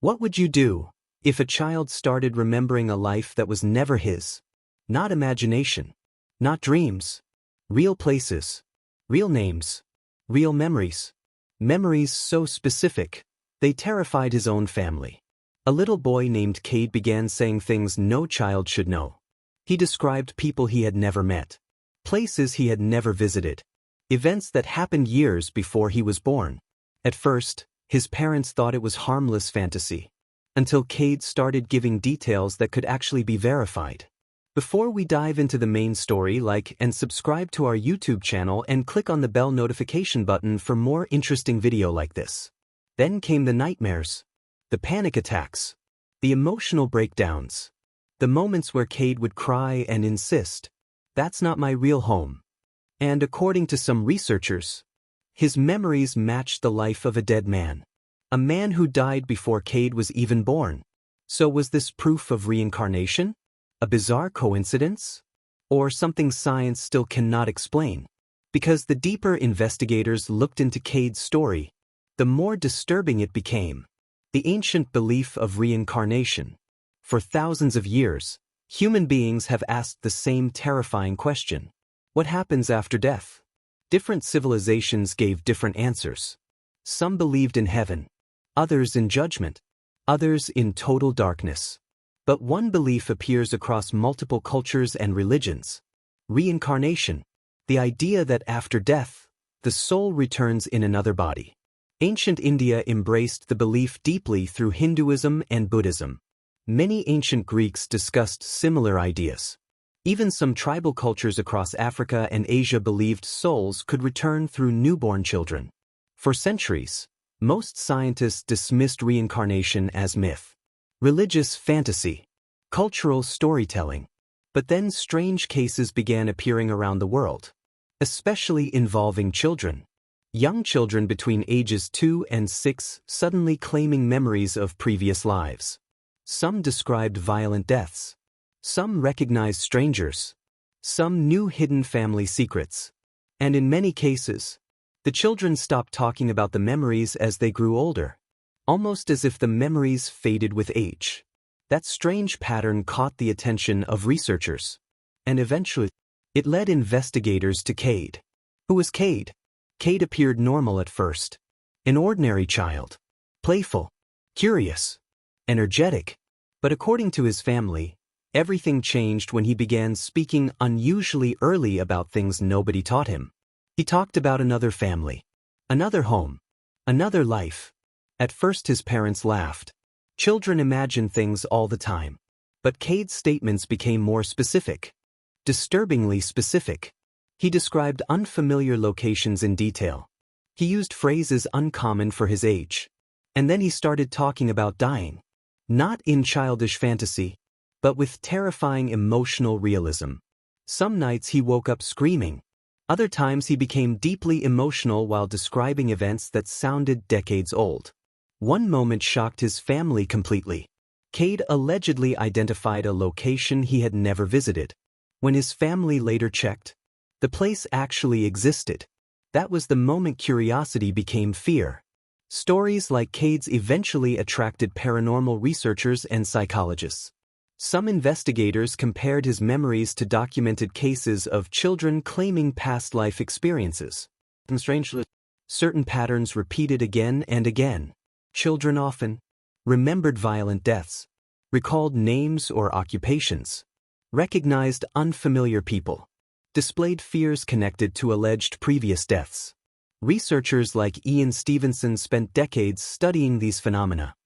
What would you do if a child started remembering a life that was never his? Not imagination, not dreams, real places, real names, real memories. Memories so specific, they terrified his own family. A little boy named Cade began saying things no child should know. He described people he had never met, places he had never visited, events that happened years before he was born. At first, his parents thought it was harmless fantasy, until Cade started giving details that could actually be verified. Before we dive into the main story, like and subscribe to our YouTube channel and click on the bell notification button for more interesting video like this. Then came the nightmares, the panic attacks, the emotional breakdowns, the moments where Cade would cry and insist, "That's not my real home." And according to some researchers, his memories matched the life of a dead man. A man who died before Cade was even born. So was this proof of reincarnation? A bizarre coincidence? Or something science still cannot explain? Because the deeper investigators looked into Cade's story, the more disturbing it became. The ancient belief of reincarnation. For thousands of years, human beings have asked the same terrifying question. What happens after death? Different civilizations gave different answers. Some believed in heaven, others in judgment, others in total darkness. But one belief appears across multiple cultures and religions. Reincarnation, the idea that after death, the soul returns in another body. Ancient India embraced the belief deeply through Hinduism and Buddhism. Many ancient Greeks discussed similar ideas. Even some tribal cultures across Africa and Asia believed souls could return through newborn children. For centuries, most scientists dismissed reincarnation as myth, religious fantasy, cultural storytelling. But then strange cases began appearing around the world, especially involving children. Young children between ages 2 and 6 suddenly claiming memories of previous lives. Some described violent deaths. Some recognized strangers. Some knew hidden family secrets. And in many cases, the children stopped talking about the memories as they grew older, almost as if the memories faded with age. That strange pattern caught the attention of researchers, and eventually, it led investigators to Cade. Who was Cade? Cade appeared normal at first. An ordinary child. Playful, curious, energetic. But according to his family, everything changed when he began speaking unusually early about things nobody taught him. He talked about another family, another home, another life. At first his parents laughed. Children imagine things all the time. But Cade's statements became more specific. Disturbingly specific. He described unfamiliar locations in detail. He used phrases uncommon for his age. And then he started talking about dying. Not in childish fantasy, but with terrifying emotional realism. Some nights he woke up screaming. Other times he became deeply emotional while describing events that sounded decades old. One moment shocked his family completely. Cade allegedly identified a location he had never visited. When his family later checked, the place actually existed. That was the moment curiosity became fear. Stories like Cade's eventually attracted paranormal researchers and psychologists. Some investigators compared his memories to documented cases of children claiming past life experiences. And strangely, certain patterns repeated again and again. Children often remembered violent deaths, recalled names or occupations, recognized unfamiliar people, displayed fears connected to alleged previous deaths. Researchers like Ian Stevenson spent decades studying these phenomena.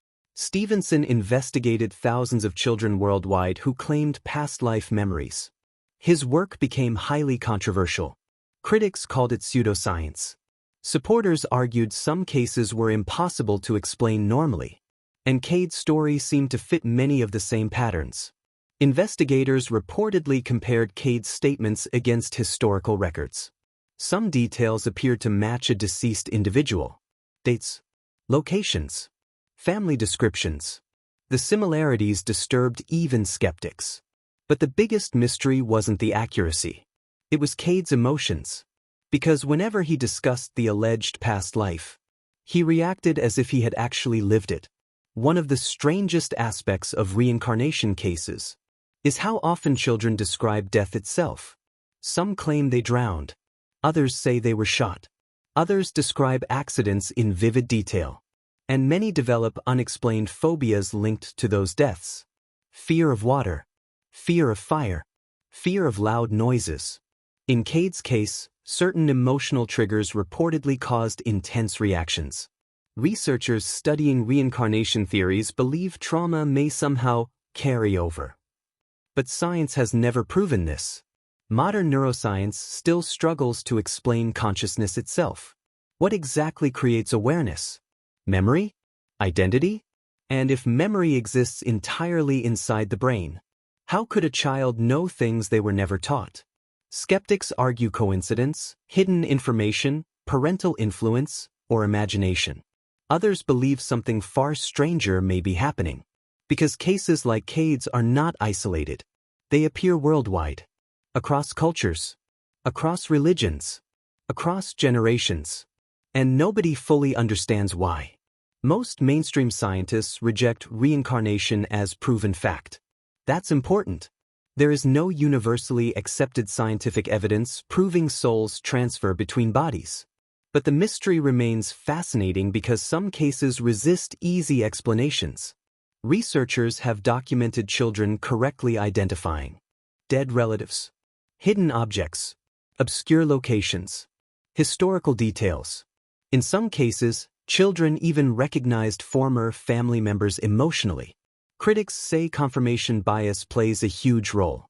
Stevenson investigated thousands of children worldwide who claimed past life memories. His work became highly controversial. Critics called it pseudoscience. Supporters argued some cases were impossible to explain normally, and Cade's story seemed to fit many of the same patterns. Investigators reportedly compared Cade's statements against historical records. Some details appeared to match a deceased individual. Dates, locations, family descriptions. The similarities disturbed even skeptics. But the biggest mystery wasn't the accuracy. It was Cade's emotions. Because whenever he discussed the alleged past life, he reacted as if he had actually lived it. One of the strangest aspects of reincarnation cases is how often children describe death itself. Some claim they drowned. Others say they were shot. Others describe accidents in vivid detail. And many develop unexplained phobias linked to those deaths. Fear of water. Fear of fire. Fear of loud noises. In Cade's case, certain emotional triggers reportedly caused intense reactions. Researchers studying reincarnation theories believe trauma may somehow carry over. But science has never proven this. Modern neuroscience still struggles to explain consciousness itself. What exactly creates awareness? Memory? Identity? And if memory exists entirely inside the brain, how could a child know things they were never taught? Skeptics argue coincidence, hidden information, parental influence, or imagination. Others believe something far stranger may be happening. Because cases like Cade's are not isolated. They appear worldwide. Across cultures. Across religions. Across generations. And nobody fully understands why. Most mainstream scientists reject reincarnation as proven fact. That's important. There is no universally accepted scientific evidence proving souls transfer between bodies. But the mystery remains fascinating because some cases resist easy explanations. Researchers have documented children correctly identifying dead relatives, hidden objects, obscure locations, historical details. In some cases, children even recognized former family members emotionally. Critics say confirmation bias plays a huge role.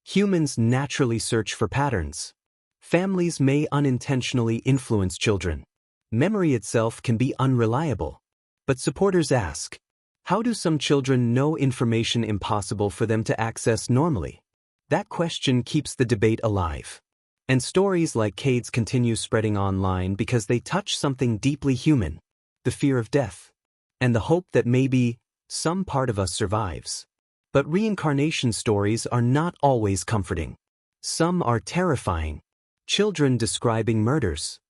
Humans naturally search for patterns. Families may unintentionally influence children. Memory itself can be unreliable. But supporters ask, how do some children know information impossible for them to access normally? That question keeps the debate alive. And stories like Cade's continue spreading online because they touch something deeply human, the fear of death, and the hope that maybe some part of us survives. But reincarnation stories are not always comforting. Some are terrifying. Children describing murders,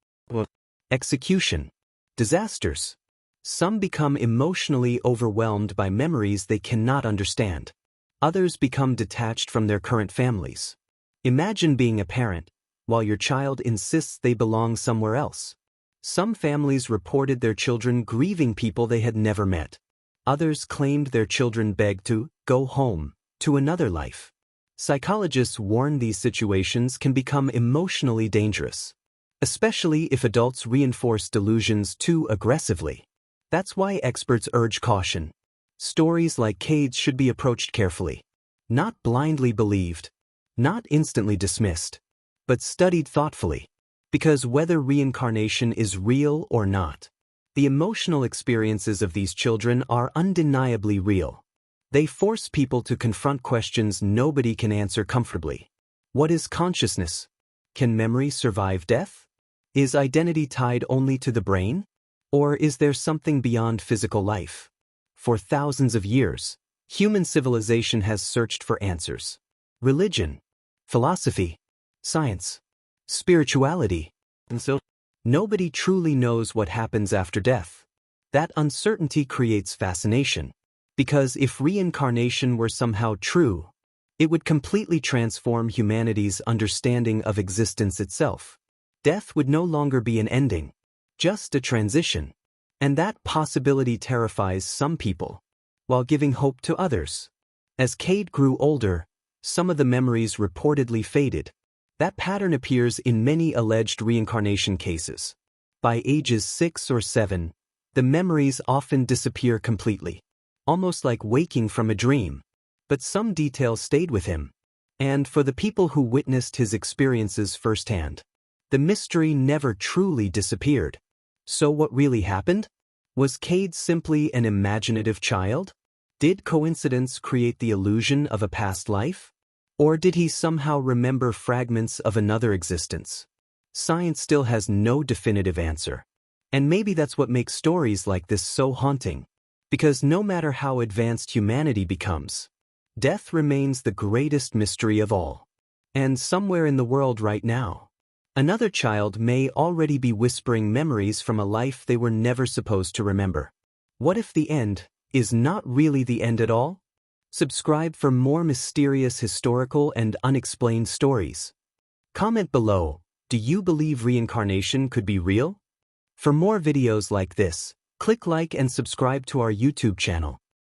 execution, disasters. Some become emotionally overwhelmed by memories they cannot understand. Others become detached from their current families. Imagine being a parent, while your child insists they belong somewhere else. Some families reported their children grieving people they had never met. Others claimed their children begged to go home, to another life. Psychologists warn these situations can become emotionally dangerous, especially if adults reinforce delusions too aggressively. That's why experts urge caution. Stories like Cade's should be approached carefully, not blindly believed, not instantly dismissed, but studied thoughtfully. Because whether reincarnation is real or not, the emotional experiences of these children are undeniably real. They force people to confront questions nobody can answer comfortably. What is consciousness? Can memory survive death? Is identity tied only to the brain? Or is there something beyond physical life? For thousands of years, human civilization has searched for answers. Religion, philosophy, science, spirituality, and so nobody truly knows what happens after death. That uncertainty creates fascination. Because if reincarnation were somehow true, it would completely transform humanity's understanding of existence itself. Death would no longer be an ending, just a transition. And that possibility terrifies some people, while giving hope to others. As Cade grew older, some of the memories reportedly faded. That pattern appears in many alleged reincarnation cases. By ages 6 or 7, the memories often disappear completely, almost like waking from a dream. But some details stayed with him. And for the people who witnessed his experiences firsthand, the mystery never truly disappeared. So what really happened? Was Cade simply an imaginative child? Did coincidence create the illusion of a past life? Or did he somehow remember fragments of another existence? Science still has no definitive answer. And maybe that's what makes stories like this so haunting. Because no matter how advanced humanity becomes, death remains the greatest mystery of all. And somewhere in the world right now, another child may already be whispering memories from a life they were never supposed to remember. What if the end is not really the end at all? Subscribe for more mysterious historical and unexplained stories. Comment below, do you believe reincarnation could be real? For more videos like this, click like and subscribe to our YouTube channel.